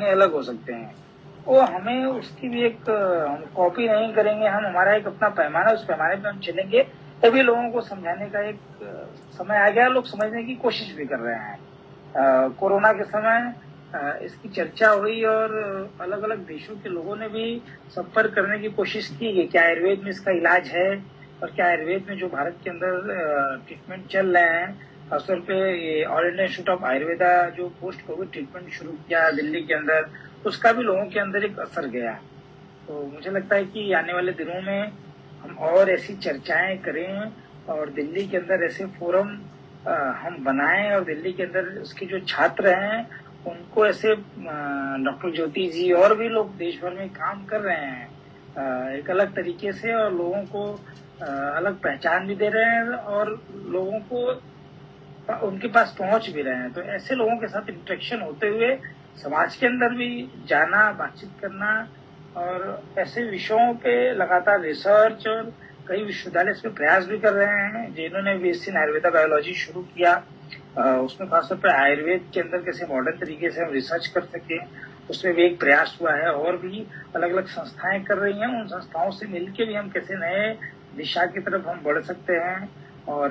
अलग हो सकते हैं। वो हमें उसकी भी एक हम कॉपी नहीं करेंगे, हम हमारा एक अपना पैमाना, उस पैमाने पे हम चलेंगे, तभी लोगों को समझाने का एक समय आ गया। लोग समझने की कोशिश भी कर रहे हैं। कोरोना के समय इसकी चर्चा हुई और अलग अलग देशों के लोगों ने भी संपर्क करने की कोशिश की कि क्या आयुर्वेद में इसका इलाज है, और क्या आयुर्वेद में जो भारत के अंदर ट्रीटमेंट चल रहे हैं, खासतौर पे ये all India institute of Ayurveda जो पोस्ट कोविड ट्रीटमेंट शुरू किया दिल्ली के अंदर, उसका भी लोगों के अंदर एक असर गया। तो मुझे लगता है कि आने वाले दिनों में हम और ऐसी चर्चाएं करें और दिल्ली के अंदर ऐसे फोरम हम बनाएं, और दिल्ली के अंदर उसके जो छात्र हैं उनको ऐसे डॉक्टर ज्योति जी और भी लोग देश भर में काम कर रहे हैं एक अलग तरीके से, और लोगों को अलग पहचान भी दे रहे हैं और लोगों को उनके पास पहुंच भी रहे हैं। तो ऐसे लोगों के साथ इंटरेक्शन होते हुए समाज के अंदर भी जाना, बातचीत करना, और ऐसे विषयों पे लगातार रिसर्च, और कई विश्वविद्यालय इसमें प्रयास भी कर रहे हैं जिन्होंने बीएससी आयुर्वेदा बायोलॉजी शुरू किया। उसमें खासतौर पर आयुर्वेद के अंदर कैसे मॉडर्न तरीके से हम रिसर्च कर सके, उसमें भी एक प्रयास हुआ है, और भी अलग अलग संस्थाएं कर रही हैं। उन संस्थाओं से मिलकर भी हम कैसे नए दिशा की तरफ हम बढ़ सकते हैं। और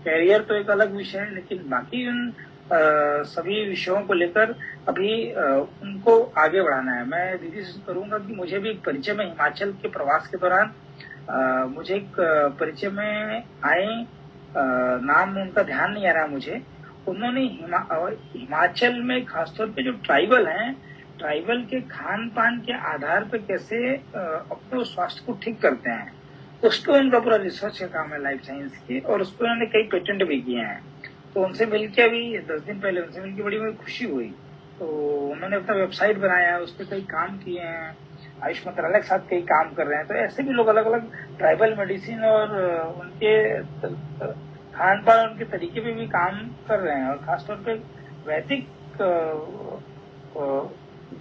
कैरियर तो एक अलग विषय है, लेकिन बाकी उन सभी विषयों को लेकर अभी उनको आगे बढ़ाना है। मैं दीदी से करूंगा कि मुझे भी एक परिचय में हिमाचल के प्रवास के दौरान मुझे एक परिचय में आए, नाम उनका ध्यान नहीं आ रहा मुझे। उन्होंने हिमाचल में खासतौर पे जो ट्राइबल हैं, ट्राइबल के खान पान के आधार पर कैसे अपने स्वास्थ्य को ठीक करते हैं, उस पर उनका पूरा रिसर्च का काम है लाइफ साइंस की, और उस पर उन्होंने कई पेटेंट भी किए हैं। तो उनसे मिलकर अभी 10 दिन पहले उनसे मिलकर बड़ी मुझे खुशी हुई। तो उन्होंने अपना वेबसाइट बनाया है, उस पर कई काम किए हैं, आयुष मंत्रालय के साथ कई काम कर रहे हैं। तो ऐसे भी लोग अलग अलग ट्राइबल मेडिसिन और उनके खान पान, उनके तरीके पे भी काम कर रहे हैं। और खासतौर पे वैदिक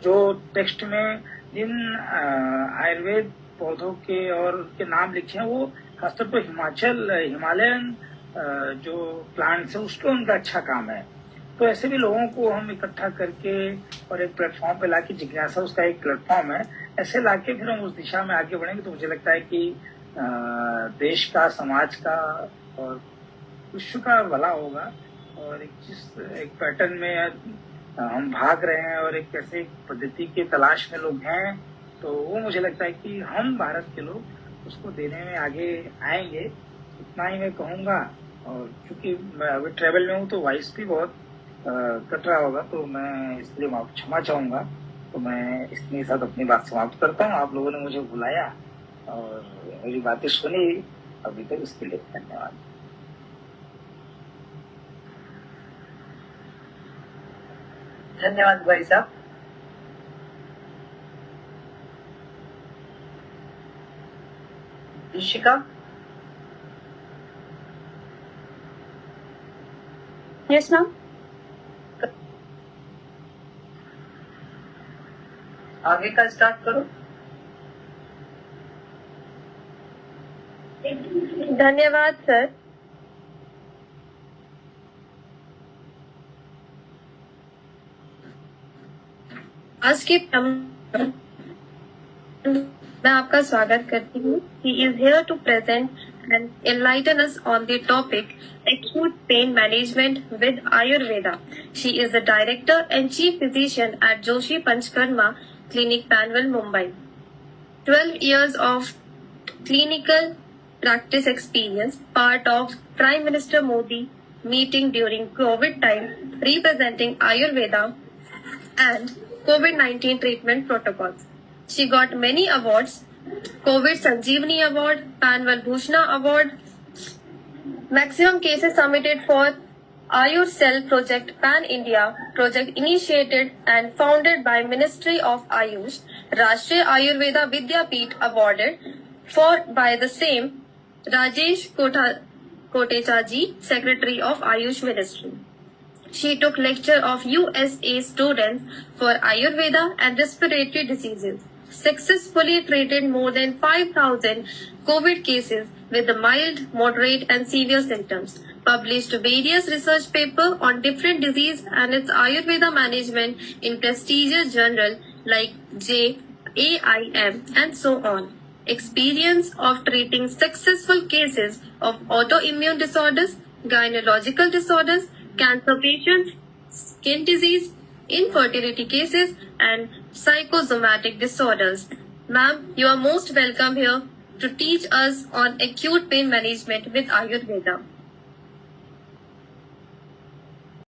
जो टेक्स्ट में जिन आयुर्वेद पौधों के और उनके नाम लिखे हैं, वो खासतौर पर हिमालयन जो प्लांट्स है उस पर उनका अच्छा काम है। तो ऐसे भी लोगों को हम इकट्ठा करके और एक प्लेटफॉर्म पे लाके, जिज्ञासा उसका एक प्लेटफॉर्म है, ऐसे लाके फिर हम उस दिशा में आगे बढ़ेंगे। तो मुझे लगता है कि देश का, समाज का और विश्व का भला होगा। और एक पैटर्न में हम भाग रहे हैं और एक ऐसे पद्धति की तलाश में लोग हैं, तो वो मुझे लगता है कि हम भारत के लोग उसको देने में आगे आएंगे, इतना ही मैं कहूँगा। और चूंकि मैं अभी ट्रेवल में हूँ तो वॉइस भी बहुत कट रहा होगा, तो मैं इसलिए क्षमा चाहूंगा। तो मैं इसके साथ अपनी बात समाप्त करता हूँ। आप लोगों ने मुझे बुलाया और मेरी बातें सुनी अभी तक, इसके लिए धन्यवाद। धन्यवाद भाई साहब। ऋषिका। Yes ma'am. आगे का स्टार्ट करो। धन्यवाद सर। आज के मैं आपका स्वागत करती हूँ। He is here to present and enlighten us on the topic acute pain management with Ayurveda. She is the director and chief physician at Joshi Panchkarma Clinic, Panvel, Mumbai. 12 years of clinical practice experience, part of Prime Minister Modi meeting during COVID time, representing Ayurveda and COVID-19 treatment protocols. She got many awards: COVID Sanjeevani Award, Panvel Bhushna Award, maximum cases submitted for Ayur Cell Project Pan India project initiated and founded by Ministry of Ayush, Rashtriya Ayurveda Vidyapeeth awarded for by the same Rajesh Kotecha ji, Secretary of Ayush Ministry. She took lecture of USA students for Ayurveda and respiratory diseases. Successfully treated more than 5,000 COVID cases with mild, moderate and severe symptoms. published various research papers on different disease and its Ayurveda management in prestigious journal like JAIM and so on. Experience of treating successful cases of autoimmune disorders, gynecological disorders, cancer patients, skin disease, infertility cases, and psychosomatic disorders. Ma'am, you are most welcome here to teach us on acute pain management with Ayurveda.